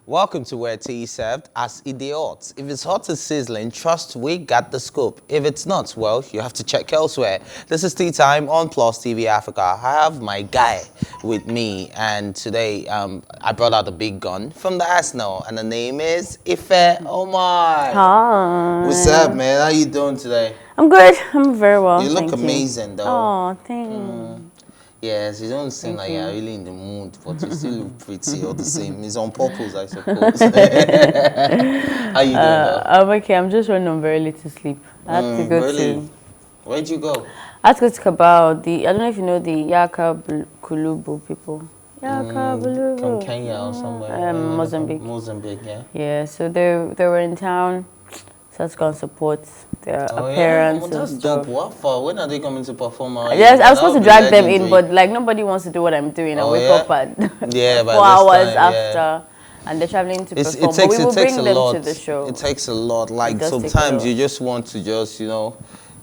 Welcome to Where Tea is Served as idiots. If it's hot and sizzling, trust we got the scoop. If it's not, well, you have to check elsewhere. This is Tea Time on PlusTvAfrica. I have my guy with me, and today I brought out the big gun from the Arsenal, and the name is Omokri. Hi. What's up, man? How you doing today? I'm good. I'm very well. You look thank amazing, though. Oh, thanks. Yes, you don't seem like you're really in the mood, but you still look pretty all the same. It's on purpose, I suppose. How you doing, though? I'm okay. I'm just running on very little sleep. I had to go really? Where'd you go? I had to go to Kabao. I don't know if you know the Yaka Kulubu people. Yaka Kulubu. From Kenya or somewhere. Mozambique. Mozambique, yeah. Yeah, so they were in town. So let's go and support their appearance. Yeah? Well, that's dope. What for? When are they coming to perform? Yes, I was supposed to drag them in, but like nobody wants to do what I'm doing. I wake up at 4 hours after, and they're traveling to perform. But we will bring them to the show. It takes a lot. Like sometimes you just want to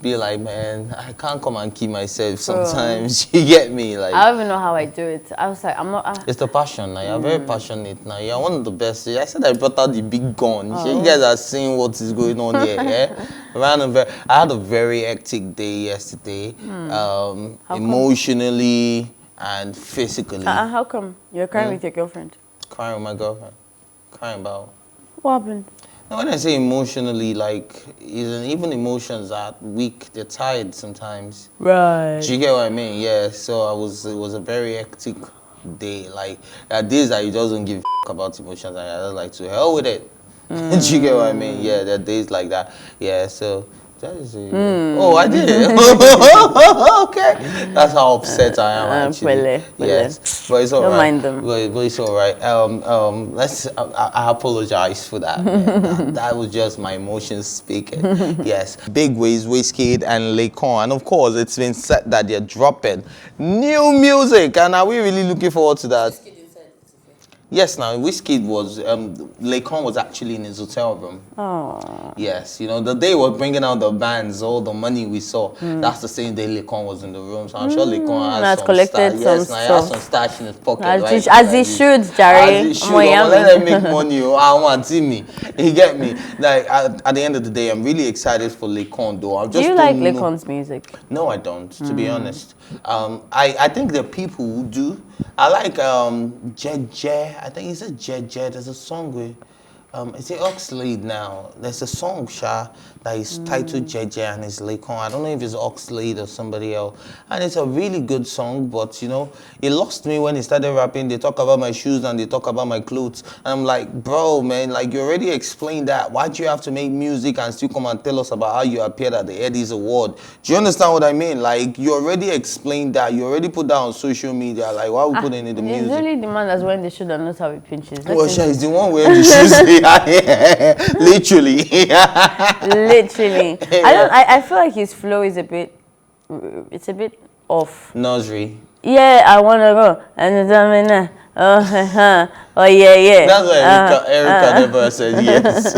be like, man, I can't come and keep myself. Sometimes you get me. Like I don't even know how I do it. I was like, I'm not. It's the passion. Now you're very passionate. Now you're one of the best. I said I brought out the big gun. You guys are seeing what is going on here. Yeah. I had a very hectic day yesterday, emotionally and physically. How come you're crying with your girlfriend? Crying with my girlfriend. Crying about. What happened? When I say emotionally, like, even emotions are weak, they're tired sometimes. Right. Do you get what I mean? Yeah, so it was a very hectic day. Like, days that you just don't give a about emotions, and I just like to hell with it. Do you get what I mean? Yeah, there are days like that. Yeah, so that is it. Oh, I did it. Okay. That's how upset I am, actually. Yes, but it's all right. Don't mind them. But it's all right. I apologize for that. That was just my emotions speaking. Yes. Big Ways, Wizkid and Laycon. And of course, it's been said that they're dropping new music. And are we really looking forward to that? Yes, now Wizkid was, Laycon was actually in his hotel room. Oh. Yes, the day we're bringing out the bands, all the money we saw, that's the same day Laycon was in the room. So I'm sure Laycon has collected some stash. Yes, he has some stash in his pocket. As he should, Jerry. As he should. Let them make money. I want to see me. You get me? Like, at the end of the day, I'm really excited for Laycon, though. Do you like Laycon's music? No, I don't, to be honest. I think there are people who do. I like Jeje. I think he said Jeje. There's a song with is it Oxlade now? There's a song, that is titled Jeje and it's Laycon. I don't know if it's Oxlade or somebody else. And it's a really good song, but it lost me when he started rapping. They talk about my shoes and they talk about my clothes. And I'm like, bro, man, like you already explained that. Why'd you have to make music and still come and tell us about how you appeared at the Eddie's Award? Do you understand what I mean? Like you already explained that. You already put that on social media. Like why are we putting in the music? It's really the man that's wearing the shoe that knows how it pinches. Well, he's the one wearing the shoes. Literally. Literally. I feel like his flow is a bit off. Nursery. Yeah, I wanna go. And oh yeah. That's why Erica never said yes.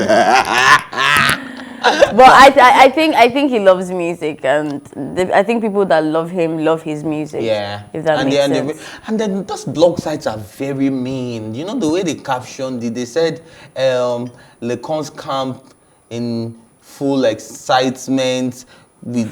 But I think he loves music, and I think people that love him love his music. Yeah, if that makes sense. And then those blog sites are very mean. You know the way they captioned it. They said Laycon's camp in full excitement. When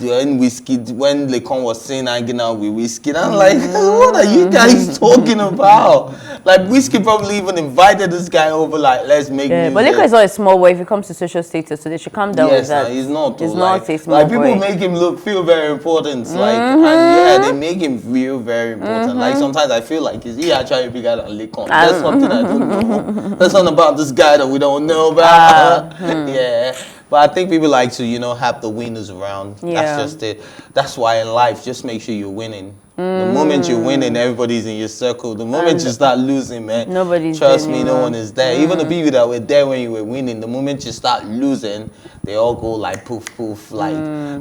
Laycon was saying hanging out with Wizkid, I'm like, what are you guys talking about? Like Wizkid probably even invited this guy over, like, let's make music. But Laycon is not a small boy if it comes to social status, so they should calm down with that. He's not. He's not a small boy. Like people make him feel very important, like, and they make him feel very important. Like sometimes I feel like, is he actually bigger than Laycon? That's something I don't know. That's something about this guy that we don't know about. Yeah. But I think people like to, have the winners around. Yeah. That's just it. That's why in life, just make sure you're winning. The moment you're winning, everybody's in your circle. The moment you start losing, man, trust me, no one is there. Even the people that were there when you were winning, the moment you start losing, they all go like poof, poof. Like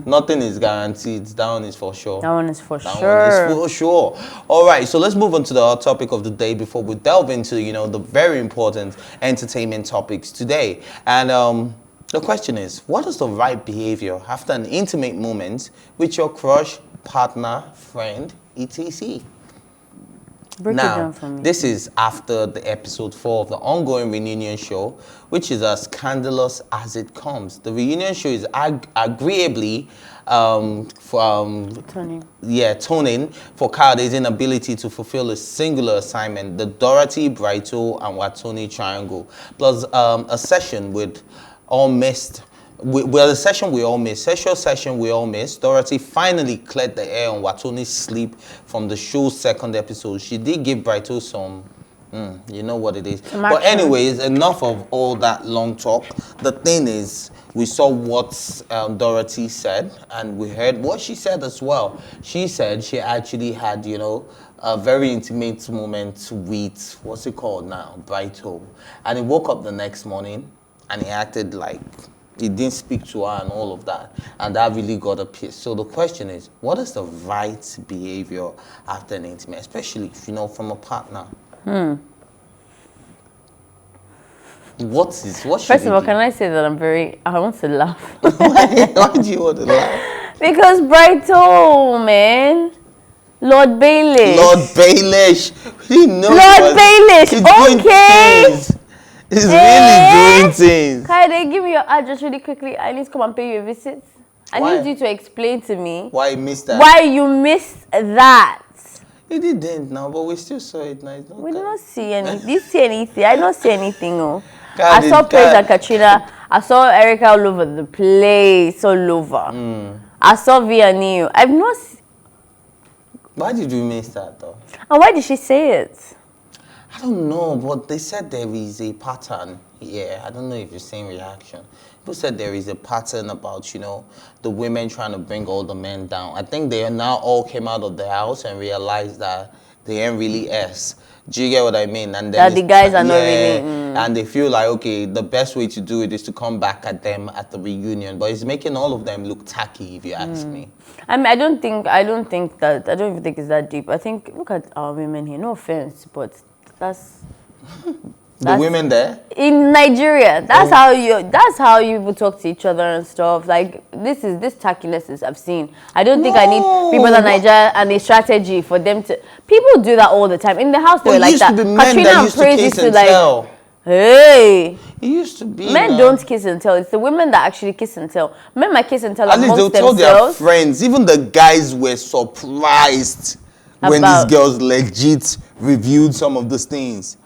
nothing is guaranteed. That one is for sure. That one is for sure. That one is for sure. All right, so let's move on to the topic of the day before we delve into, the very important entertainment topics today. And the question is, what is the right behavior after an intimate moment with your crush, partner, friend, etc.? Break it down for me. This is after the episode 4 of the ongoing reunion show, which is as scandalous as it comes. The reunion show is agreeably atoning for Kayode's inability to fulfill a singular assignment, the Dorathy, BrightO and Wathoni triangle, plus a session with all missed. The session we all missed, sexual session we all missed. Dorathy finally cleared the air on Wathoni's sleep from the show's second episode. She did give BrightO some, you know what it is. But anyways, enough of all that long talk. The thing is, we saw what Dorathy said, and we heard what she said as well. She said she actually had, you know, a very intimate moment with, what's it called now, BrightO. And he woke up the next morning, and he acted like he didn't speak to her and all of that. And that really got her pissed. So the question is, what is the right behavior after an intimate, especially, you know, from a partner? What should First of all, can I say that I want to laugh. Why do you want to laugh? Because BrightO, man. Lord Baelish. Lord Baelish. Lord Baelish, okay. He's really doing things. Kayode, give me your address really quickly. I need to come and pay you a visit. I need you to explain to me why you missed that. Why you missed that. He didn't now, but we still saw it now. We don't see anything. Did you see anything? I don't see anything. Oh. I saw Praise and Katrina. I saw Erica all over the place, all over. I saw Vianney. I've not. Why did you miss that though? And why did she say it? I don't know, but they said there is a pattern. Yeah, I don't know if you're seeing reaction. People said there is a pattern about, you know, the women trying to bring all the men down. I think they now all came out of the house and realized that they ain't really S. Do you get what I mean? And then that the guys are not really. And they feel like, okay, the best way to do it is to come back at them at the reunion. But it's making all of them look tacky, if you ask me. I mean, I don't even think it's that deep. I think, look at our women here. No offense, but that's the women there in Nigeria. That's how you people talk to each other and stuff. Like this tackiness I've seen. I don't think I need people in Nigeria and a strategy for them to. People do that all the time in the house. They were like that. Katrina and Praise used to like. Hey, it used to be. Men don't kiss and tell. It's the women that actually kiss and tell. Men might kiss and tell. At least they'll tell their friends. Even the guys were surprised when these girls legit reviewed some of these things.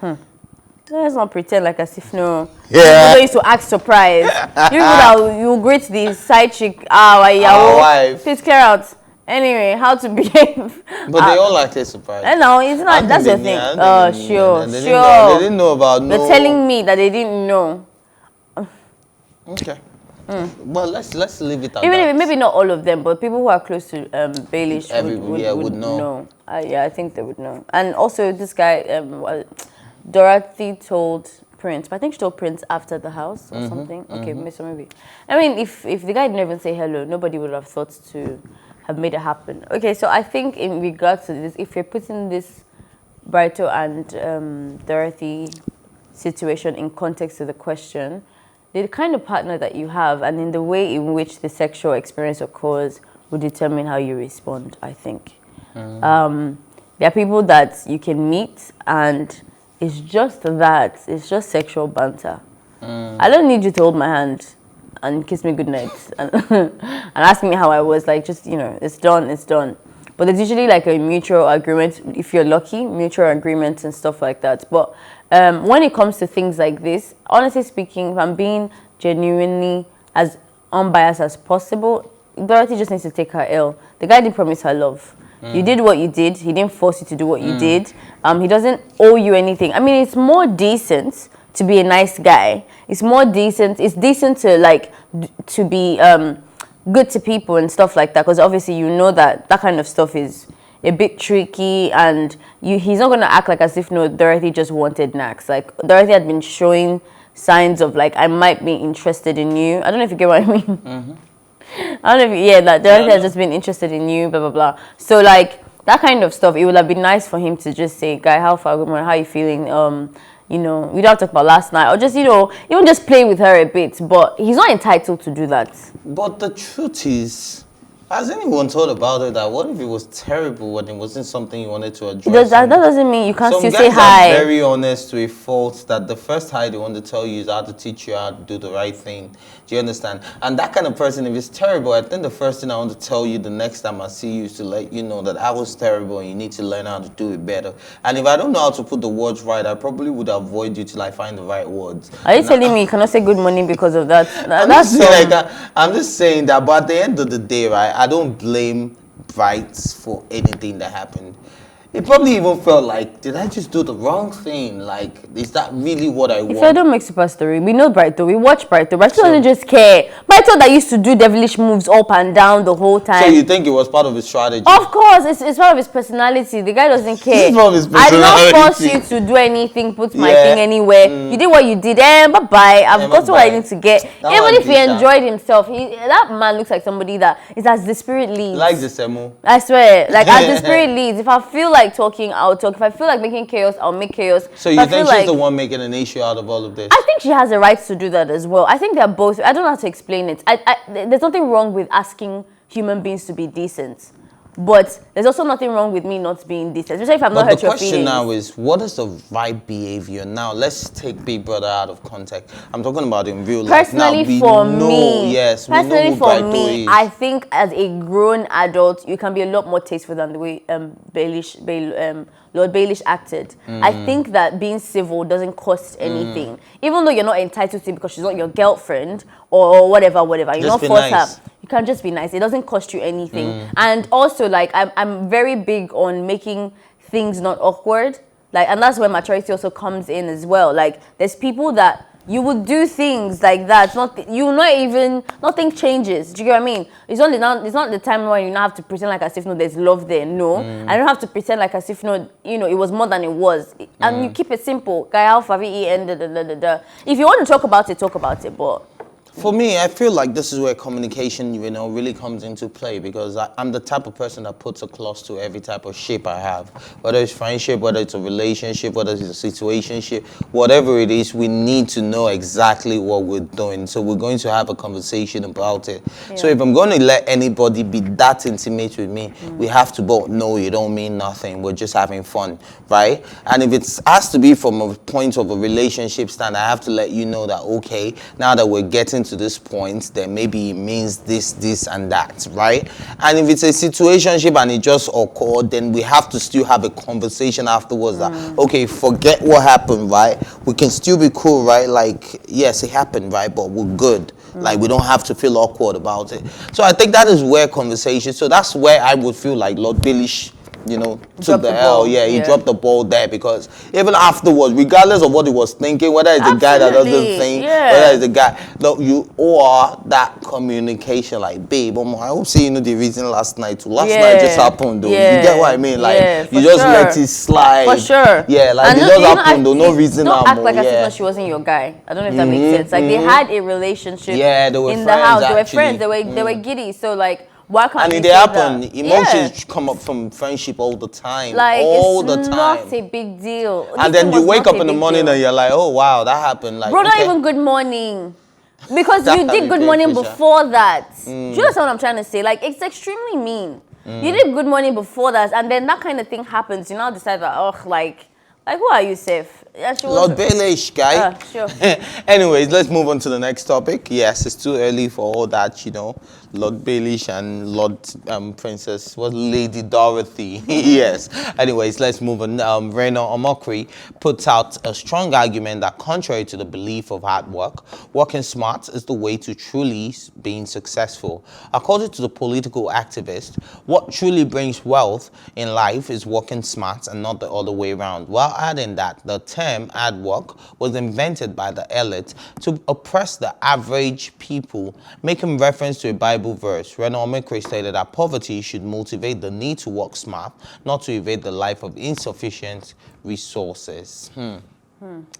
Let's not pretend like as if no. Yeah. You used to act surprised. You greet the side chick. Our wife. Please clear out. Anyway, how to behave. But they all acted surprised. No, it's not. That's the thing. Sure. They didn't know about. They're telling me that they didn't know. Okay. Well, let's leave it at Even that. if maybe not all of them, but people who are close to Baelish would know. Yeah, I think they would know. And also, this guy, Dorathy told Prince, but I think she told Prince after the house or something. Okay, maybe. I mean, if the guy didn't even say hello, nobody would have thought to have made it happen. Okay, so I think in regards to this, if you're putting this BrightO and Dorathy situation in context of the question, the kind of partner that you have and in the way in which the sexual experience occurs will determine how you respond, I think. There are people that you can meet and it's just it's just sexual banter. I don't need you to hold my hand and kiss me goodnight and, and ask me how I was. Like, just, you know, it's done. But there's usually like a mutual agreement, if you're lucky, mutual agreements and stuff like that. But when it comes to things like this, honestly speaking, if I'm being genuinely as unbiased as possible, Dorathy just needs to take her L. The guy didn't promise her love. You did what you did. He didn't force you to do what you did. He doesn't owe you anything. I mean, it's more decent to be a nice guy. It's more decent. It's decent to like to be good to people and stuff like that. Because obviously you know that kind of stuff is a bit tricky, and he's not gonna act like as if Dorathy just wanted knacks. Like Dorathy had been showing signs of like, I might be interested in you. I don't know if you get what I mean. I don't know if that Dorathy has just been interested in you, blah blah blah. So like that kind of stuff, it would have been nice for him to just say, guy, how far, good morning, how you feeling? You know, we don't talk about last night, or just, you know, even just play with her a bit. But he's not entitled to do that. But the truth is, Has anyone thought about it that what if it was terrible when it wasn't something you wanted to Does address? that doesn't mean you can't Some still say guys hi. are very honest to a fault that the first hi they want to tell you is how to teach you how to do the right thing. Do you understand? And that kind of person, if it's terrible, I think the first thing I want to tell you the next time I see you is to let you know that I was terrible and you need to learn how to do it better. And if I don't know how to put the words right, I probably would avoid you till I find the right words. Are you telling me you cannot say good morning because of that? I'm just saying that, but at the end of the day, right, I don't blame Bright for anything that happened. It probably even felt like, did I just do the wrong thing? Like, is that really what I want? If I don't make super story, we know BrightO. We watch BrightO. BrightO doesn't just care. BrightO that used to do devilish moves up and down the whole time. So you think it was part of his strategy? Of course, it's part of his personality. The guy doesn't care. It's part of his I did not force personality. you to do anything, put my thing anywhere. You did what you did. Bye-bye. I've got what I need to get. Even if he enjoyed himself, that man looks like somebody that is as the spirit leads. Like the Semu. I swear. Like, as the spirit leads. If I feel like talking, I'll talk. If I feel like making chaos, I'll make chaos. So you think she's the one making an issue out of all of this? I think she has a right to do that as well. I think they're both. I don't know how to explain it. There's nothing wrong with asking human beings to be decent. But there's also nothing wrong with me not being decent, especially if I'm not hurt your feelings. The question now is, what is the right behavior? Now, let's take Big Brother out of context. I'm talking about in real life. Personally, for me, I think as a grown adult, you can be a lot more tasteful than the way Lord Baelish acted. I think that being civil doesn't cost anything. Even though you're not entitled to it because she's not your girlfriend or whatever. You're not forced her. You can just be nice. It doesn't cost you anything. And also, like, I'm very big on making things not awkward. Like, and that's where maturity also comes in as well. Like, there's people that you would do things like that. Nothing changes. Do you get what I mean? It's not the time when you now have to pretend like as if there's love there. No, I don't have to pretend like as if it was more than it was. And you keep it simple. If you want to talk about it, talk about it. But for me, I feel like this is where communication, really comes into play, because I'm the type of person that puts a clause to every type of shape I have. Whether it's friendship, whether it's a relationship, whether it's a situationship, whatever it is, we need to know exactly what we're doing. So we're going to have a conversation about it. Yeah. So if I'm going to let anybody be that intimate with me, we have to both know you don't mean nothing. We're just having fun, right? And if it has to be from a point of a relationship stand, I have to let you know that, okay, now that we're getting to this point, then maybe it means this and that, right? And if it's a situationship and it just occurred, then we have to still have a conversation afterwards that, okay, forget what happened, right? We can still be cool, right? Like, yes, it happened, right? But we're good. Like, we don't have to feel awkward about it. So I think that is where conversation, so that's where I would feel like Lord Baelish, took the L. Yeah, he dropped the ball there, because even afterwards, regardless of what he was thinking, whether it's the guy that doesn't think, whether it's the guy, look, you or that communication, like, babe, I hope you know the reason last night just happened, though. You get what I mean? Like, you just let it slide. For sure. Yeah, like, it just happened, though. No reason. Don't act like as if she wasn't your guy. I don't know if that makes sense. Like, they had a relationship they were in the house. They were friends. They were giddy. So, like, why can't it happen? Emotions come up from friendship all the time. Like, all the time. It's not a big deal. And then you wake up in the morning and you're like, oh wow, that happened. Like, bro, not even good morning. Because you did good morning before that. Do you understand what I'm trying to say? Like, it's extremely mean. You did good morning before that, and then that kind of thing happens. You now decide that, like who are you, Safe? Lord Baelish, guy. Sure. Anyways, let's move on to the next topic. Yes, it's too early for all that, Lord Baelish and Lord Princess, Lady Dorathy. Yes. Anyways, let's move on. Reno Omokri puts out a strong argument that, contrary to the belief of hard work, working smart is the way to truly being successful. According to the political activist, what truly brings wealth in life is working smart and not the other way around. While adding that the term hard work was invented by the elite to oppress the average people, making reference to a Bible verse. Reno Omokri stated that poverty should motivate the need to work smart, not to evade the life of insufficient resources.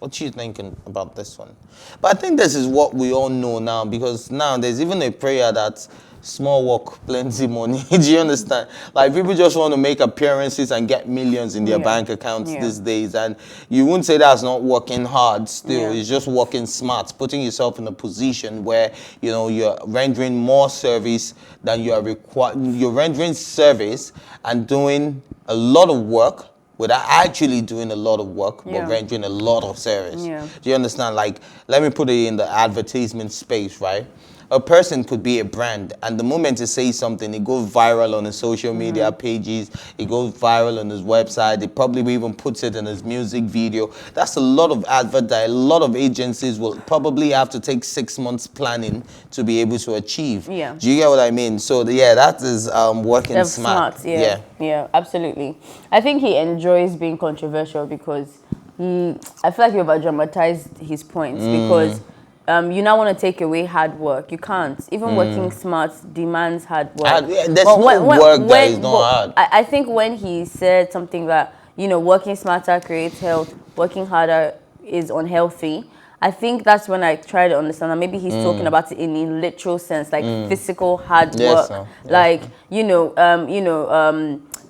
What are you thinking about this one? But I think this is what we all know now, because now there's even a prayer that small work, plenty money. Do you understand? Like people just want to make appearances and get millions in their bank accounts these days, and you wouldn't say that's not working hard. Still, it's just working smart, putting yourself in a position where you're rendering more service than you are required. You're rendering service and doing a lot of work without actually doing a lot of work, but rendering a lot of service. Do you understand? Like, let me put it in the advertisement space, right? A person could be a brand, and the moment he says something, it goes viral on his social media pages, it goes viral on his website, he probably even puts it in his music video. That's a lot of advert that a lot of agencies will probably have to take 6 months planning to be able to achieve. Do you get what I mean? So, that is working smart. Yeah, absolutely. I think he enjoys being controversial because I feel like he over-dramatized his points because you now want to take away hard work. You can't. Even working smart demands hard work. There's no work that is not hard. I think when he said something that, working smarter creates health, working harder is unhealthy, I think that's when I try to understand that maybe he's talking about it in a literal sense, like physical hard work. Like,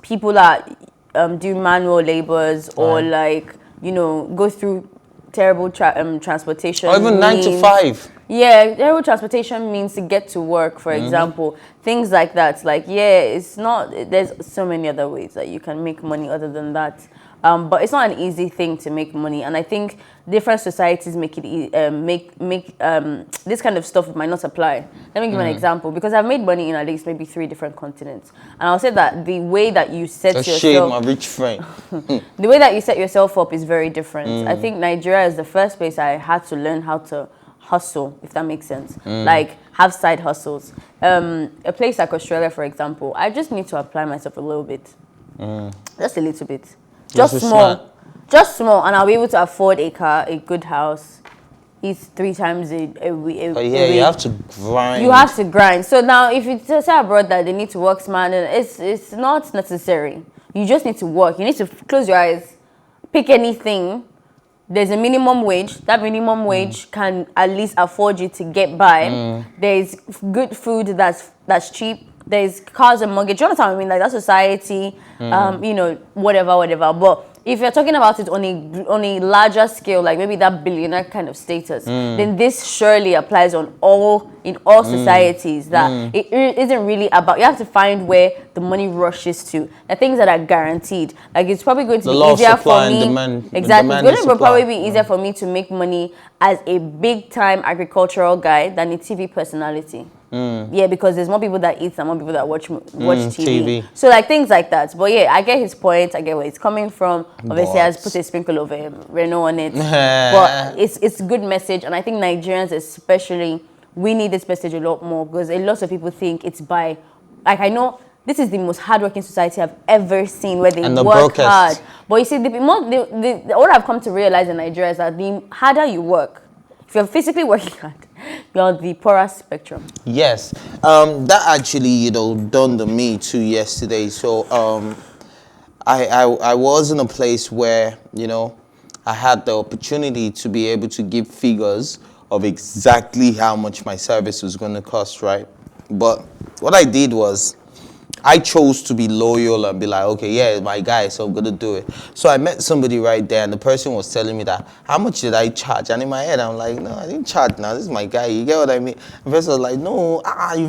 people that do manual labors or like, go through terrible transportation. Or even 9 to 5. Yeah, terrible transportation means to get to work, for example. Things like that. Like, it's not, there's so many other ways that you can make money other than that. But it's not an easy thing to make money. And I think different societies make it, this kind of stuff might not apply. Let me give an example. Because I've made money in at least maybe 3 different continents. And I'll say that the way that you set yourself... shame, my rich friend. The way that you set yourself up is very different. I think Nigeria is the first place I had to learn how to hustle, if that makes sense. Like, have side hustles. A place like Australia, for example, I just need to apply myself a little bit. Just a little bit. Just small. Just small, and I'll be able to afford a car, a good house, eat 3 times a week. You have to grind. You have to grind. So now, if you say abroad that they need to work smart, it's not necessary. You just need to work. You need to close your eyes, pick anything. There's a minimum wage. That minimum wage can at least afford you to get by. There's good food that's cheap. There's cars and mortgage. You understand what I mean? Like, that society, whatever. But if you're talking about it on a larger scale, like maybe that billionaire kind of status, then this surely applies in all societies. That it isn't really about. You have to find where the money rushes to. The things that are guaranteed. Like, it's probably going to be easier for me. Exactly, it's going to probably be easier for me to make money as a big time agricultural guy than a TV personality. Yeah, because there's more people that eat and more people that watch TV. So, like, things like that. But yeah, I get his point. I get where it's coming from. Obviously, I has put a sprinkle of Reno on it. But it's good message. And I think Nigerians especially, we need this message a lot more because a lot of people think it's by... Like, I know this is the most hardworking society I've ever seen where they work hard. But you see, what I've come to realize in Nigeria is that the harder you work, if you're physically working hard, you're on the poorer spectrum. Yes. That actually, dawned on me too yesterday. So I was in a place where, I had the opportunity to be able to give figures of exactly how much my service was going to cost, right? But what I did was I chose to be loyal and be like, okay, yeah, my guy, so I'm going to do it. So I met somebody right there, and the person was telling me that, how much did I charge? And in my head, I'm like, no, I didn't charge now. This is my guy. You get what I mean? The person was like, no, haven't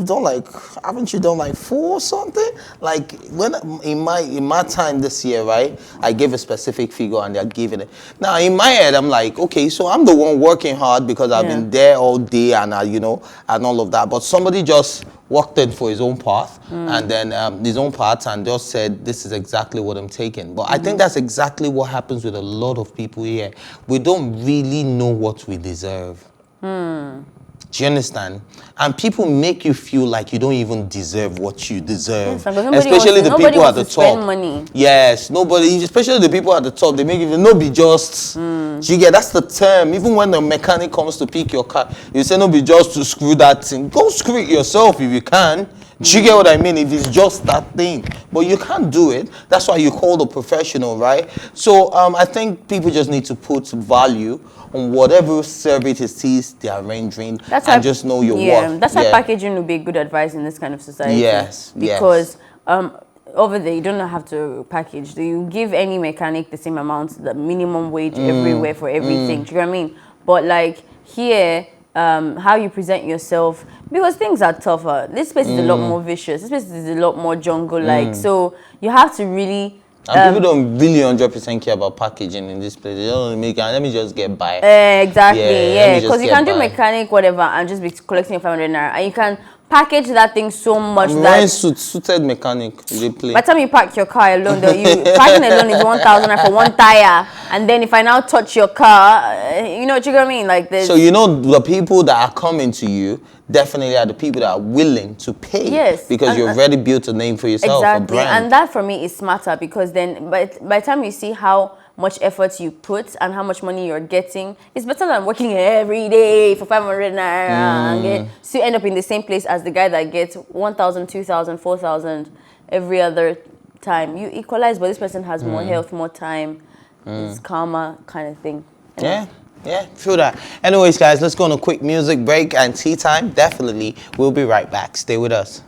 you done like 4 or something? Like, when in my time this year, right, I gave a specific figure and they're giving it. Now, in my head, I'm like, okay, so I'm the one working hard because I've been there all day and, and all of that. But somebody just walked in for his own path and then his own part and just said, this is exactly what I'm taking. But I think that's exactly what happens with a lot of people here. We don't really know what we deserve. Do you understand? And people make you feel like you don't even deserve what you deserve. Yes, especially the people at the top. Money. Yes, nobody, especially the people at the top, they make you no be just. Do you get, that's the term. Even when the mechanic comes to pick your car, you say no be just to screw that thing. Go screw it yourself if you can. Do you get what I mean? If it's just that thing, but you can't do it. That's why you call the professional, right? So I think people just need to put value on whatever service it is they are rendering, and just know your worth. That's why packaging would be good advice in this kind of society. Yes, because over there you don't have to package. Do you give any mechanic the same amount, the minimum wage everywhere for everything? Do you know what I mean? But like here, how you present yourself, because things are tougher. This place is a lot more vicious. This place is a lot more jungle-like. So you have to really. And people don't really 100% care about packaging in this place. They don't make. Let me just get by. Exactly. Yeah. Because you can do mechanic whatever and just be collecting your 500 naira, and you can package that thing so much that suited mechanic they play. By the time you park your car alone, though, parking alone is 1,000 for one tire, and then if I now touch your car, you know what I mean? Like this. So you know the people that are coming to you definitely are the people that are willing to pay. Yes, because you've already built a name for yourself. Exactly, a brand. And that for me is smarter, because then by the time you see how much effort you put and how much money you're getting, it's better than working every day for 500 naira and so you end up in the same place as the guy that gets 1,000, 2,000, 4,000 every other time. You equalize, but this person has more health, more time, it's calmer kind of thing. Yeah, feel that. Anyways, guys, let's go on a quick music break and tea time. Definitely, we'll be right back. Stay with us.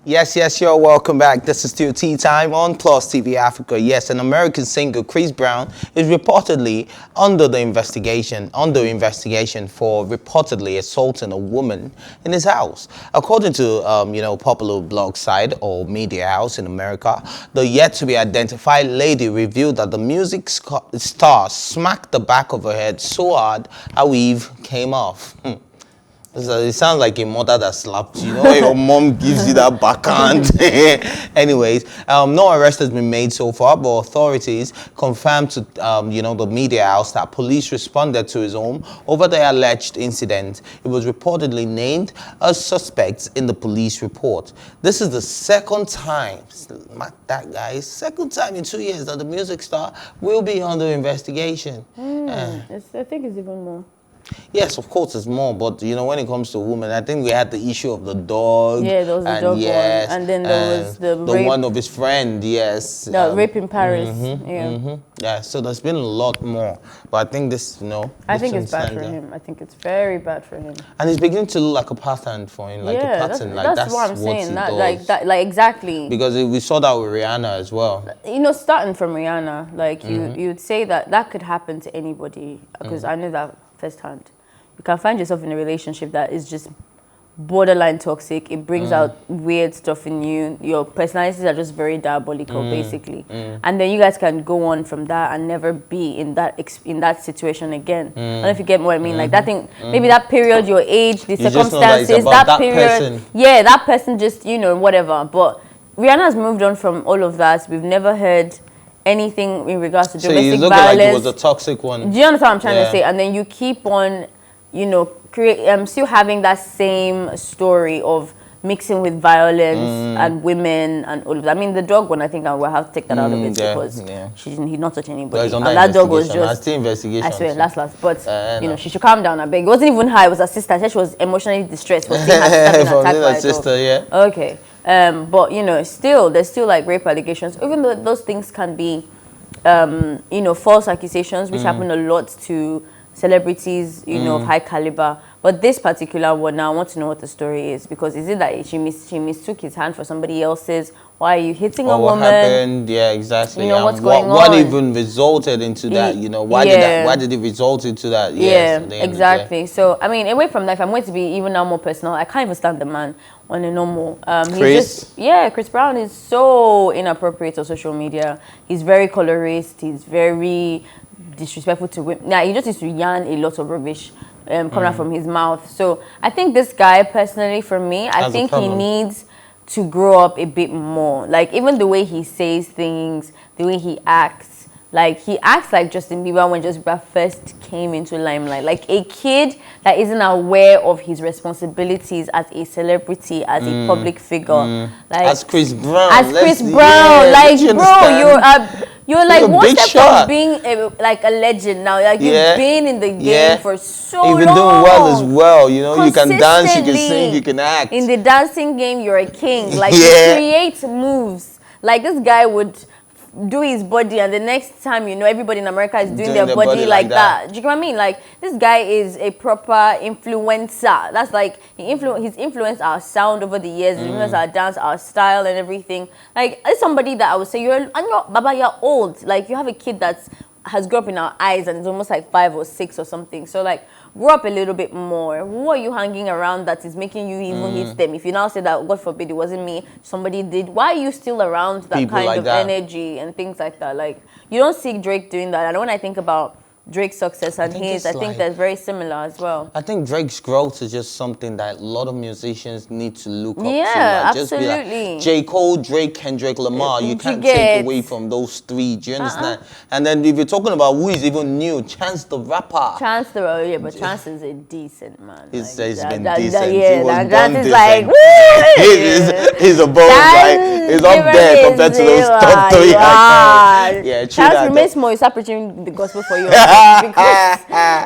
Yes, you're welcome back. This is still Tea Time on PlusTvAfrica. Yes, an American singer, Chris Brown, is reportedly under investigation for reportedly assaulting a woman in his house. According to, popular blog site or media house in America, the yet-to-be-identified lady revealed that the music star smacked the back of her head so hard her weave came off. It sounds like a mother that slapped you. Your mom gives you that backhand. Anyways, no arrest has been made so far, but authorities confirmed to the media house that police responded to his home over the alleged incident. It was reportedly named as suspect in the police report. This is the second time, second time in 2 years that the music star will be under investigation. I think it's even more. Yes, of course, it's more. But when it comes to women, I think we had the issue of the dog. Yeah, there was the dog one, and then there was the rape, one of his friend. Yes, the rape in Paris. Yeah, so there's been a lot more. But I think this, I think it's bad for him. I think it's very bad for him. And it's beginning to look like a pattern for him, like a pattern. That's what I'm saying. Like exactly. Because we saw that with Rihanna as well. Starting from Rihanna, like you'd say that could happen to anybody, because I know that firsthand. You can find yourself in a relationship that is just borderline toxic. It brings out weird stuff in you. Your personalities are just very diabolical, basically. And then you guys can go on from that and never be in that situation again. I don't know if you get what I mean. Like that thing, maybe that period, your age, the circumstances, that period. Yeah, that person just, whatever. But Rihanna has moved on from all of that. We've never heard anything in regards to domestic violence. Like it was a toxic one. Do you understand what I'm trying to say? And then you keep on, still having that same story of mixing with violence and women and all of that. I mean, the dog one, I think I will have to take that out of it because he's not touching anybody. And that dog was just investigation. I swear, last. But she should calm down. I beg. It wasn't even her. It was her sister. She was emotionally distressed for seeing her sister being attacked by a sister. Yeah. Okay. But still there's still like rape allegations, even though those things can be false accusations, which happen a lot to celebrities of high caliber. But this particular one, now I want to know what the story is, because is it that she mistook his hand for somebody else's? Why are you hitting a woman? What happened? Yeah, exactly. What's going on? What even resulted into that? Why did it result into that? Exactly. So I mean, away from that, if I'm going to be even now more personal, I can't even stand the man on a normal. Chris Brown is so inappropriate on social media. He's very colorist. He's very disrespectful to women. Now he just used to yarn a lot of rubbish coming out from his mouth. So I think this guy, personally, for me, I think he needs to grow up a bit more. Like, even the way he says things, the way he acts. Like, he acts like Justin Bieber when Justin Bieber first came into limelight. Like a kid that isn't aware of his responsibilities as a celebrity, as a public figure. Like, as Chris Brown. As Chris Brown. Like, bro, You're like a one big step shot. from being like a legend now. Like Yeah. you've been in the game Yeah. for so long. You've been doing well as well. You know, you can dance, you can Consistently. sing, you can act. In the dancing game, you're a king. Like Yeah. you create moves. Like this guy would do his body, and the next time you know, everybody in America is doing their body like that. Do you know what I mean? Like this guy is a proper influencer. That's like he's influenced our sound over the years, influenced our dance, our style, and everything. Like it's somebody that I would say Baba, you're old. Like you have a kid has grown up in our eyes and it's almost like 5 or 6 or something. So like grow up a little bit more. Who are you hanging around that is making you even hit them? If you now say that, God forbid, it wasn't me, somebody did, why are you still around that People kind like of that. energy and things like that? Like you don't see Drake doing that. And when I think about Drake's success and his, I think they're very similar as well. I think Drake's growth is just something that a lot of musicians need to look up to. Yeah, Like, just absolutely. be like J. Cole, Drake, Kendrick Lamar. You can't take away from those three. Do you understand? And then if you're talking about who is even new, Chance the Rapper. Chance the Rapper, yeah, but Chance is a decent man. He's like, been decent. Yeah, he was Chance born is like, decent. He's above, like, he's up there compared to those top 3 icons. Yeah, true. Chance remains more. You start preaching the gospel for you because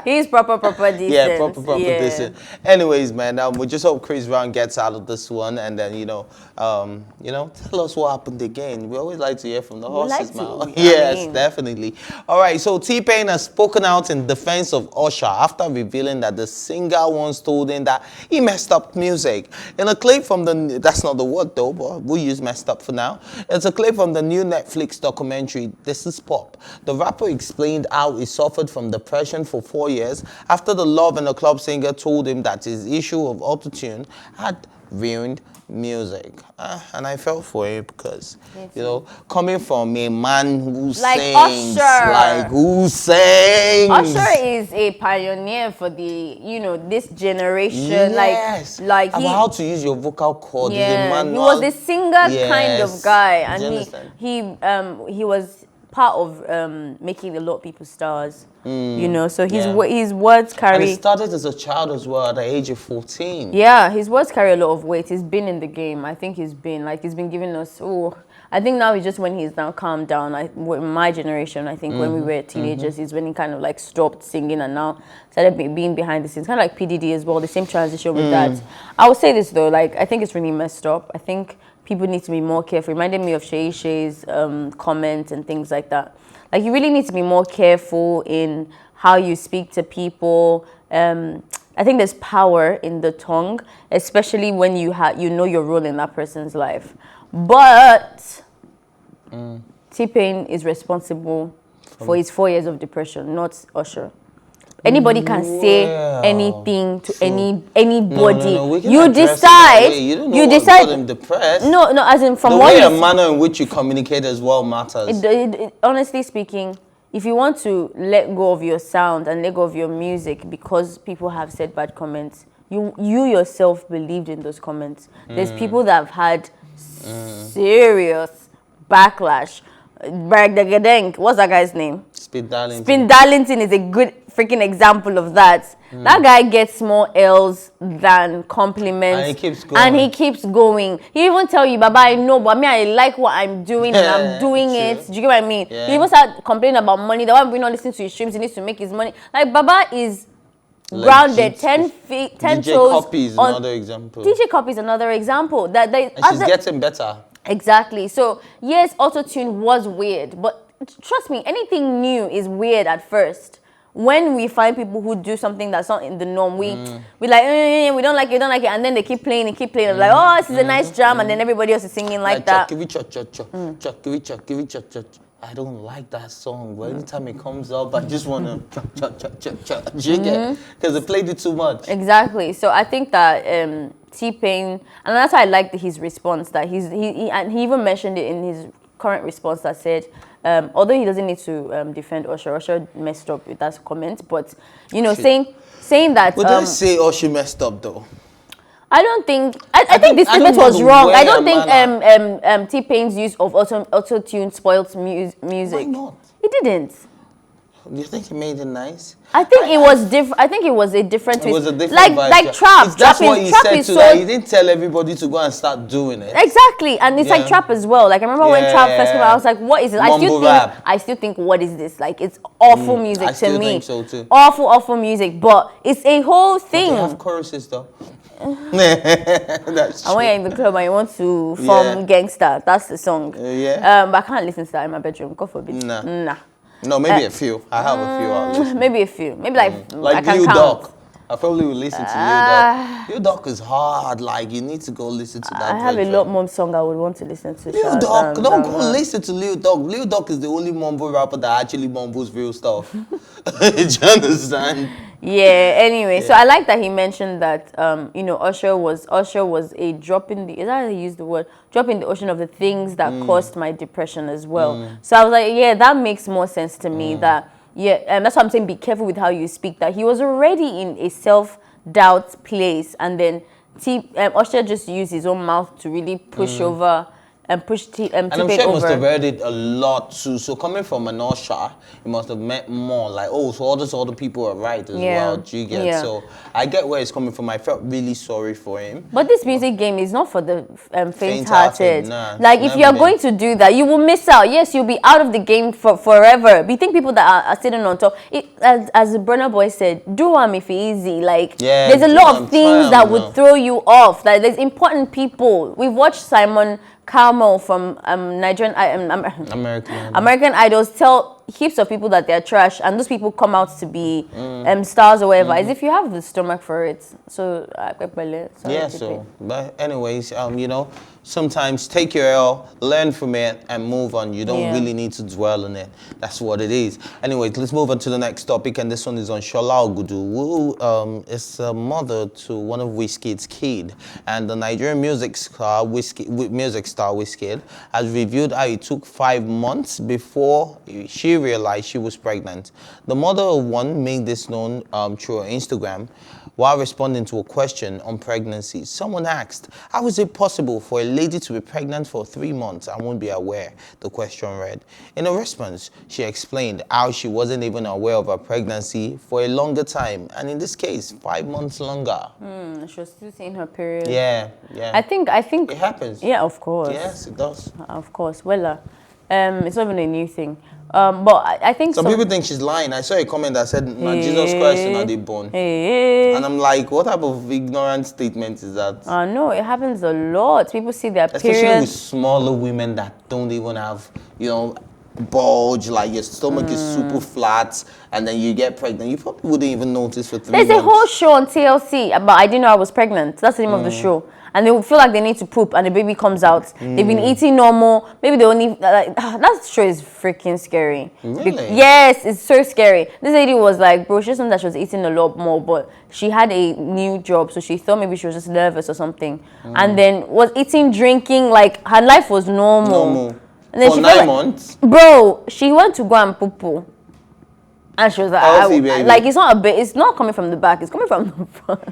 he's proper decent. Yeah, proper decent. Anyways, man, we just hope Chris Brown gets out of this one, and then tell us what happened again. We always like to hear from the horse's mouth. Yes, definitely. All right, so T-Pain has spoken out in defense of Usher after revealing that the singer once told him that he messed up music. In a clip from that's not the word though, but we'll use messed up for now. It's a clip from the new Netflix documentary, This Is Pop. The rapper explained how he suffered from depression for 4 years after the Love in the Club singer told him that his issue of autotune had ruined music. And I felt for him because, coming from a man who sings, Usher is a pioneer for this generation. Yes. Like about how to use your vocal cord. Yeah, he was the singer kind of guy, and he was part of making a lot of people stars. So his words carry. And he started as a child as well at the age of 14. Yeah, his words carry a lot of weight. He's been in the game. I think he's been giving us. I think now it's just when he's now calmed down. My generation, I think when we were teenagers, is when he kind of like stopped singing and now started being behind the scenes. Kind of like PDD as well. The same transition with that. I would say this though, like I think it's really messed up. I think people need to be more careful. Reminded me of Shay Shay's comments and things like that. Like you really need to be more careful in how you speak to people. I think there's power in the tongue, especially when you know your role in that person's life. But T-Pain is responsible for his 4 years of depression, not Usher. Anybody can say anything to anybody. No, you decide. You don't know you what decide. got him depressed. No, as in from the what way and manner in which you communicate as well matters. Honestly speaking, if you want to let go of your sound and let go of your music because people have said bad comments, you yourself believed in those comments. There's people that have had serious backlash. What's that guy's name? Spin Darlington. Spin Darlington is a good freaking example of that. That guy gets more L's than compliments. And he keeps going. And he keeps going. He even tell you, Baba, I know, but I like what I'm doing and I'm doing it. Do you get what I mean? Yeah. He even start complaining about money. That why we're not listening to his streams. He needs to make his money. Like Baba is grounded 10 feet, 10 DJ toes. Copy is another example. DJ Copy is another example. And she's getting better. Exactly. So yes, autotune was weird, but trust me, anything new is weird at first. When we find people who do something that's not in the norm, we like, we don't like it, and then they keep playing and keep playing. I'm like, oh, this is a nice jam, and then everybody else is singing like that. I don't like that song, but anytime it comes up, I just want to jig it because they played it too much. Exactly. So I think that T-Pain, and that's why I liked his response. That he even mentioned it in his current response that said, although he doesn't need to defend Usher, Usher messed up with that comment, but saying that. But did I say Usher messed up though? I don't think. I think this statement was wrong. I don't think T-Pain's use of auto-tune spoiled music. Why not? It didn't. Do you think he made it nice? I think it was different. I think it was a different twist. It was a different vibe. Like trap. It's just what he Trap said is to so that. He didn't tell everybody to go and start doing it. exactly, and it's like trap as well. Like I remember when trap first came out, I was like, "What is this?" I still think, "What is this?" Like it's awful music to me. I still think so too. Awful music, but it's a whole thing. They have choruses though. That's true. And when you're in the club and you want to form gangster, that's the song. But I can't listen to that in my bedroom. God forbid. Nah. No, maybe a few. I have a few out there. Maybe a few. Maybe like I can Lil count. Duck. I probably will listen to Lil Duck. Lil Duck is hard. Like you need to go listen to that. I have a lot more song I would want to listen to. Lil Duck, don't go listen to Lil Duck. Lil Duck is the only mumble rapper that actually mumbles real stuff. Do you understand? Yeah. Anyway, so I like that he mentioned that Usher was a drop in the. Is that how he used the word? Drop in the ocean of the things that caused my depression as well. So I was like, yeah, that makes more sense to me. That. Yeah, and that's why I'm saying be careful with how you speak. That he was already in a self-doubt place, and then Usher just used his own mouth to really push over and push and I'm sure he must have heard it a lot too. So coming from an Usher, he must have meant more like, oh, so all these other people are right as well. Do you get? So I get where he's coming from. I felt really sorry for him. But this music game is not for the faint-hearted. Nah, like if you're going to do that, you will miss out. Yes, you'll be out of the game for forever. But you think people that are sitting on top, as the Burna Boy said, do if easy. Like there's a lot of things that would throw you off. Like there's important people. We've watched Simon Cowell from American Idols tell heaps of people that they're trash, and those people come out to be stars or whatever. As if you have the stomach for it. So but anyways, sometimes take your L, learn from it, and move on. You don't really need to dwell on it. That's what it is. Anyways, let's move on to the next topic, and this one is on Shola Ogudu, who is a mother to one of Wizkid's kids, and the Nigerian music star Wizkid has revealed how it took 5 months before she realized she was pregnant. The mother of one made this known through her Instagram. While responding to a question on pregnancy, someone asked, how is it possible for a lady to be pregnant for 3 months and won't be aware? The question read. In a response, she explained how she wasn't even aware of her pregnancy for a longer time, and in this case, 5 months longer. She was still seeing her period. Yeah. I think it happens. Yeah, of course. Yes, it does. Of course. Well, it's not even a new thing. But I think some people think she's lying. I saw a comment that said, Jesus Christ is not born. And I'm like, what type of ignorant statement is that? No, it happens a lot. People see their Especially periods. with smaller women that don't even have, bulge, like your stomach is super flat, and then you get pregnant. You probably wouldn't even notice for 3 months. There's a whole show on TLC about I didn't know I was pregnant. That's the name of the show. And they will feel like they need to poop, and the baby comes out. They've been eating normal. Maybe they only that show is freaking scary. Really? Yes, it's so scary. This lady was like, bro, she told me that she was eating a lot more, but she had a new job, so she thought maybe she was just nervous or something, and then was eating, drinking, like her life was normal. And then for she 9 months, bro, she went to go and poo, and she was like, it's not a bit. It's not coming from the back. It's coming from the front.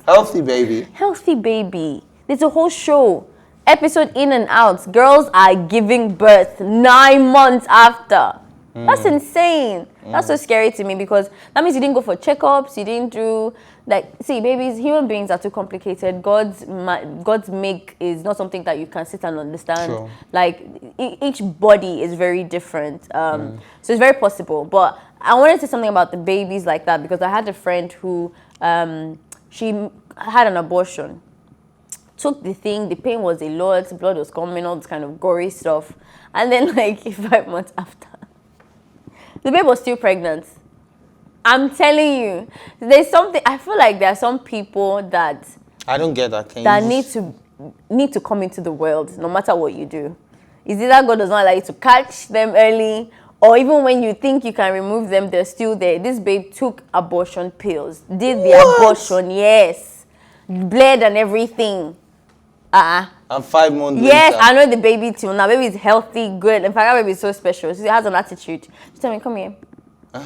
Healthy baby. Healthy baby. There's a whole show. Episode in and out. Girls are giving birth 9 months after. That's insane. That's so scary to me because that means you didn't go for checkups. You didn't do babies, human beings are too complicated. God's make is not something that you can sit and understand. True. Like each body is very different. So it's very possible. But I wanted to say something about the babies like that because I had a friend who she had an abortion. Took the thing, the pain was a lot, blood was coming, all this kind of gory stuff. And then 5 months after, the babe was still pregnant. I'm telling you, there's something, I feel like there are some people that I don't get that. Need to come into the world no matter what you do. Is it that God does not allow you to catch them early, or even when you think you can remove them, they're still there. This babe took abortion pills, did the abortion, yes, bled and everything. And 5 months yes, later. I know the baby till now. Baby is healthy, good. In fact, that baby is so special. She has an attitude. She told me, come here. I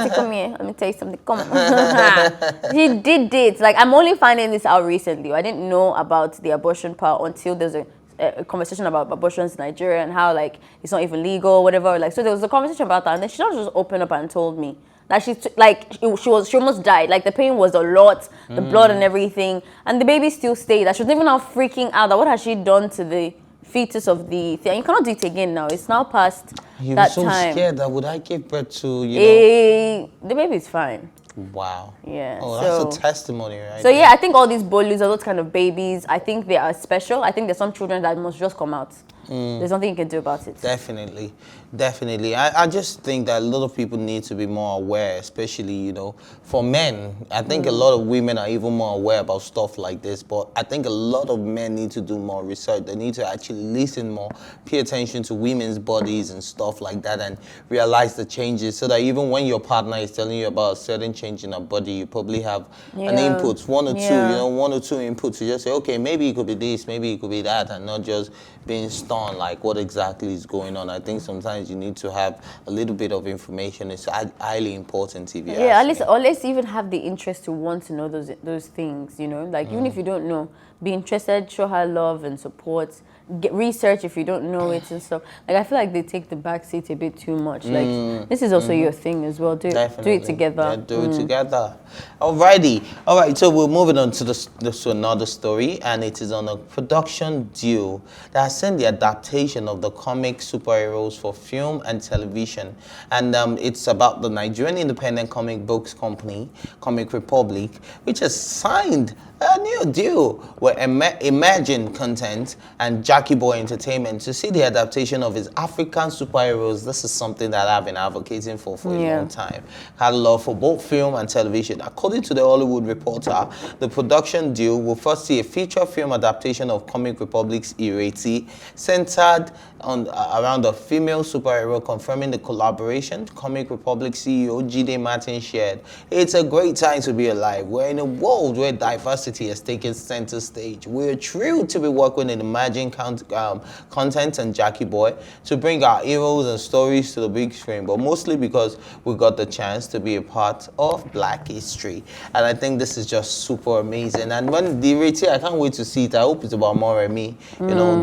said, come here. Let me tell you something. Come on. She did it. Like, I'm only finding this out recently. I didn't know about the abortion part until there's a conversation about abortions in Nigeria and how like it's not even legal, whatever. Like, so there was a conversation about that, and then she just opened up and told me that she almost died. Like the pain was a lot, the blood and everything, and the baby still stayed. That she was even now freaking out. That what has she done to the fetus of the thing? You cannot do it again now. It's now past You were that so time. scared that would I give birth to, you know? The baby is fine. Wow. Yeah. Oh, so, that's a testimony, right? So yeah, I think all these bolus are those kind of babies. I think they are special. I think there's some children that must just come out. There's nothing you can do about it. Definitely, definitely. I just think that a lot of people need to be more aware, especially, you know, for men. I think a lot of women are even more aware about stuff like this, but I think a lot of men need to do more research. They need to actually listen more, pay attention to women's bodies and stuff like that, and realize the changes, so that even when your partner is telling you about a certain change in her body, you probably have an input, one or two, you know, one or two inputs to just say, okay, maybe it could be this, maybe it could be that, and not just being stunned like what exactly is going on. I think sometimes you need to have a little bit of information. It's highly important if you ask me. At least even have the interest to want to know those things, you know, like even if you don't know, be interested, show her love and support, get research if you don't know it and stuff. Like I feel like they take the back seat a bit too much. Like this is also your thing as well. Do it together. Yeah, do it together. Alrighty. All right. So we're moving on to to another story, and it is on a production deal that has sent the adaptation of the comic superheroes for film and television, and it's about the Nigerian independent comic books company, Comic Republic, which has signed a new deal with Imagine Content and Jackie Boy Entertainment to see the adaptation of his African superheroes. This is something that I've been advocating for a long time. Had love for both film and television. According to the Hollywood Reporter, the production deal will first see a feature film adaptation of Comic Republic's Ireti, centered on around a female superhero, confirming the collaboration. Comic Republic CEO Jide Martin shared, "It's a great time to be alive. We're in a world where diversity has taken center stage. We're thrilled to be working with Imagine Content and Jackie Boy to bring our heroes and stories to the big screen, but mostly because we got the chance to be a part of Black history." And I think this is just super amazing. And when the Ireti, I can't wait to see it. I hope it's about Moremi, you know,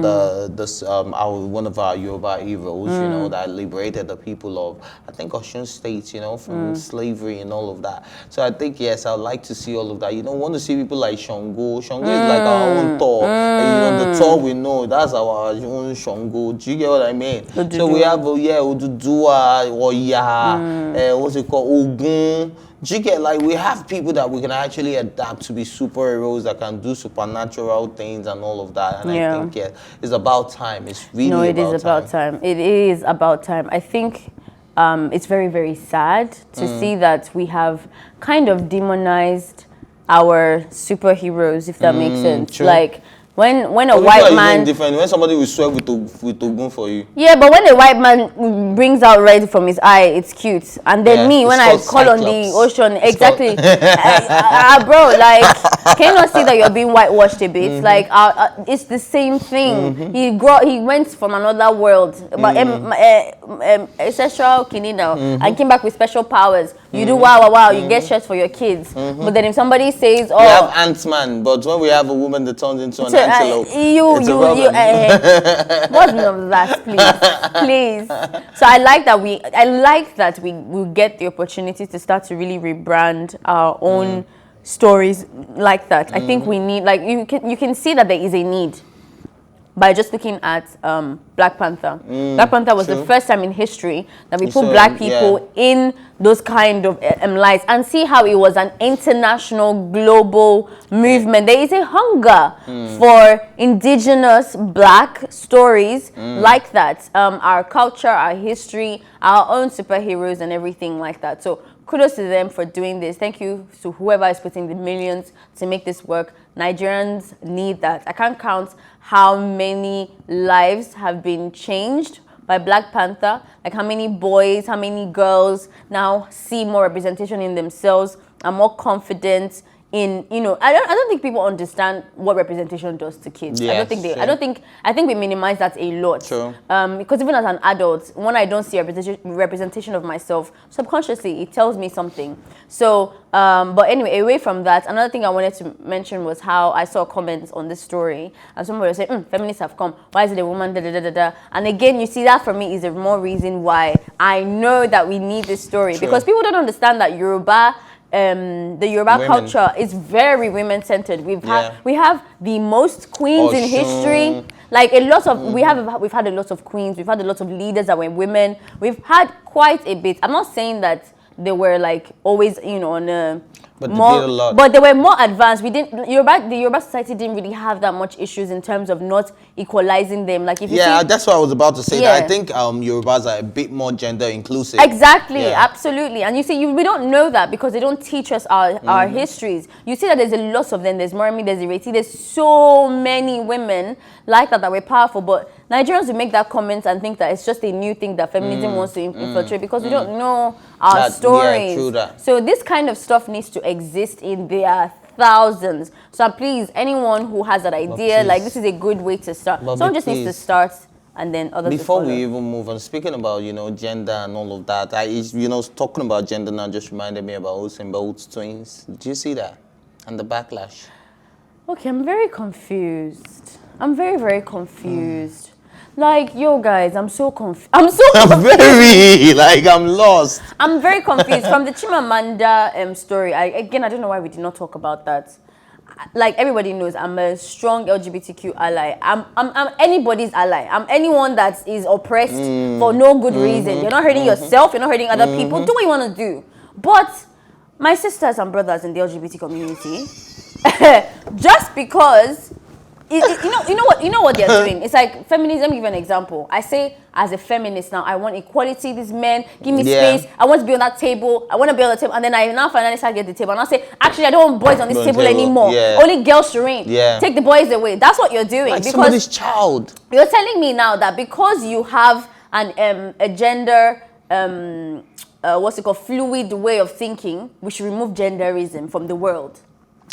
one of our Yoruba heroes, you know, that liberated the people of, I think, Osun State, you know, from slavery and all of that. So I think, yes, I'd like to see all of that. You know, want to see people like Shango. Shango is like our own Thor. And, you know, the Thor we know, that's our own Shango. Do you get what I mean? So we have, Oduduwa, Oya, what's it called, Ogun. Do you get, like, we have people that we can actually adapt to be superheroes that can do supernatural things and all of that. And I think it's about time. It's really it is about time. It is about time. I think it's very, very sad to see that we have kind of demonized our superheroes, if that makes sense. True. Like when a white man different when somebody will swear with Ogun for you. Yeah, but when a white man brings out red from his eye, it's cute. And then me, when I call on the ocean, exactly, bro, like, can you not see that you're being whitewashed a bit? Like, it's the same thing. He went from another world, but ancestral kinino, and came back with special powers. You do wow, you get shirts for your kids. But then if somebody says, "Oh," we have Ant-Man, but when we have a woman that turns into an antelope, what's none of that, please. So I like that we get the opportunity to start to really rebrand our own stories like that. I think we need, like, you can see that there is a need by just looking at Black Panther. Black Panther was the first time in history that we put Black people in those kind of lights, and see how it was an international, global movement. There is a hunger for indigenous Black stories like that. Our culture, our history, our own superheroes and everything like that. So kudos to them for doing this. Thank you to whoever is putting the millions to make this work. Nigerians need that. I can't count how many lives have been changed by Black Panther, like how many boys, how many girls now see more representation in themselves, are more confident in, you know, I don't think people understand what representation does to kids. I don't think they, I think we minimize that a lot. True. Because even as an adult, when I don't see representation of myself, subconsciously it tells me something. So, but anyway, away from that, another thing I wanted to mention was how I saw comments on this story, and somebody was saying, feminists have come, why is it a woman, da da da da da. And again, you see, that for me is a more reason why I know that we need this story. True. Because people don't understand that the Yoruba culture is very women-centered. We have the most queens in history. Like a lot of we've had a lot of queens. We've had a lot of leaders that were women. We've had quite a bit. I'm not saying that they were like always, you know, on a but more, they did a lot. But they were more advanced. The Yoruba society didn't really have that much issues in terms of not equalizing them. Like if you see, that's what I was about to say. That I think Yorubas are a bit more gender inclusive. Exactly, absolutely. And you see, we don't know that because they don't teach us our histories. You see that there's a lot of them. There's Moremi, there's Ireti. There's so many women like that were powerful. But Nigerians will make that comment and think that it's just a new thing that feminism wants to infiltrate because we don't know our stories. Yeah, true that. So this kind of stuff needs to exist in their thousands. So please, anyone who has that idea, like this is a good way to start. Someone just needs to start, and then others. Before we even move on, speaking about gender and all of that, talking about gender now just reminded me about Usain Bolt's twins. Did you see that and the backlash? Okay, I'm very confused. I'm very, very confused. Like, yo, guys, I'm so confused. I'm lost. I'm very confused. From the Chimamanda story, I don't know why we did not talk about that. Like, everybody knows I'm a strong LGBTQ ally. I'm anybody's ally. I'm anyone that is oppressed for no good reason. You're not hurting yourself. You're not hurting other people. Do what you want to do. But my sisters and brothers in the LGBT community, just because... You know what they're doing. It's like feminism. Let me give you an example. I say, as a feminist now, I want equality. These men, give me space. I want to be on that table. I want to be on the table. And then I now finally start to get the table. And I say, actually, I don't want boys on this table anymore. Only girls should reign. Take the boys away. That's what you're doing. Like somebody's child. You're telling me now that because you have a gender fluid way of thinking, we should remove genderism from the world.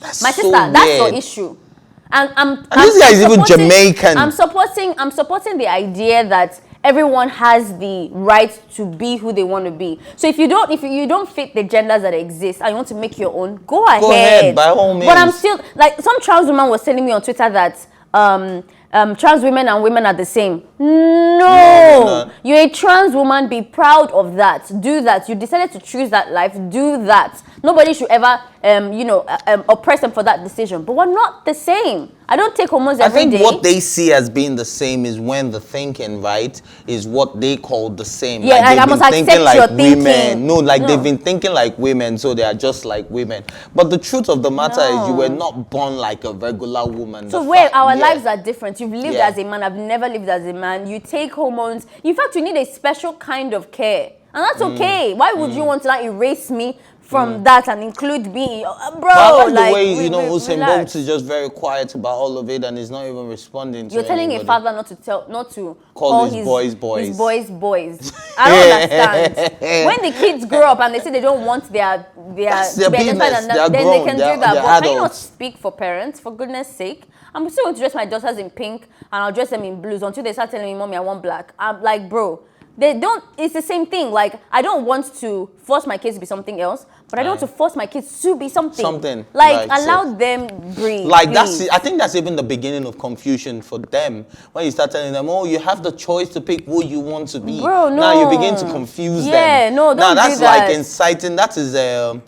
My sister, that's your issue. And this guy is even Jamaican. I'm supporting the idea that everyone has the right to be who they want to be. So if you don't fit the genders that exist and you want to make your own, go ahead by all means. But I'm still like, some trans woman was telling me on Twitter that trans women and women are the same. No. You're a trans woman. Be proud of that. Do that. You decided to choose that life. Do that. Nobody should ever, oppress them for that decision. But we're not the same. I don't take hormones every day. I think what they see as being the same is when the thinking, right, is what they call the same. Yeah, like I must accept your thinking. Women. No, they've been thinking like women, so they are just like women. But the truth of the matter is you were not born like a regular woman. So our lives are different. You've lived as a man. I've never lived as a man. You take hormones. In fact, you need a special kind of care. And that's okay. Why would you want to erase me from that and include me, bro? But I like the way Usain Bolt is just very quiet about all of it and is not even responding to. You're telling anybody. A father not to call his boys. His boys. I don't understand. When the kids grow up and they say they don't want their business. They then grown. they can do that. But adults. can you not speak for parents, for goodness sake? I'm still going to dress my daughters in pink and I'll dress them in blues until they start telling me, Mommy, I want black. I'm like, bro. They don't, it's the same thing. Like, I don't want to force my kids to be something else, but I don't want to force my kids to be something. Like, allow them breathe. Like, I think that's even the beginning of confusion for them. When you start telling them, oh, you have the choice to pick who you want to be. Bro, no. Now you begin to confuse them. Yeah, no, don't now, that's do that. like inciting, that is a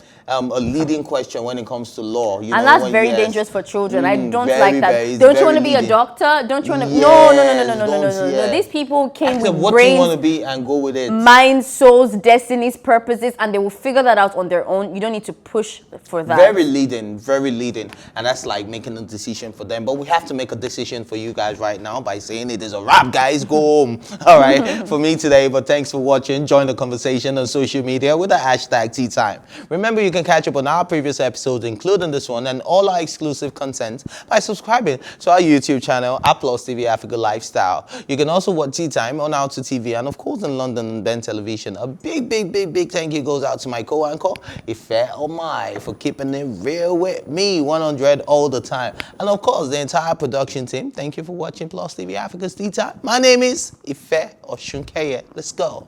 leading question when it comes to law. And that's very dangerous for children. I don't like that. Very, don't you want to be a doctor? Don't you want to? No. These people came with what brains, you want to be and go with it. Minds, souls, destinies, purposes, and they will figure that out on their own. You don't need to push for that. Very leading. And that's like making a decision for them. But we have to make a decision for you guys right now by saying it is a wrap, guys. Go home. All right. For me today. But thanks for watching. Join the conversation on social media with the hashtag #TeaTime. Remember, you can catch up on our previous episodes, including this one, and all our exclusive content by subscribing to our YouTube channel at PlusTvAfrica Lifestyle. You can also watch Tea Time on Out to TV, and of course in London and Ben Television. A big thank you goes out to my co-anchor, Ife Omai, for keeping it real with me 100 all the time. And of course, the entire production team, thank you for watching PlusTvAfrica's Tea Time. My name is Ife Oshunkeye. Let's go.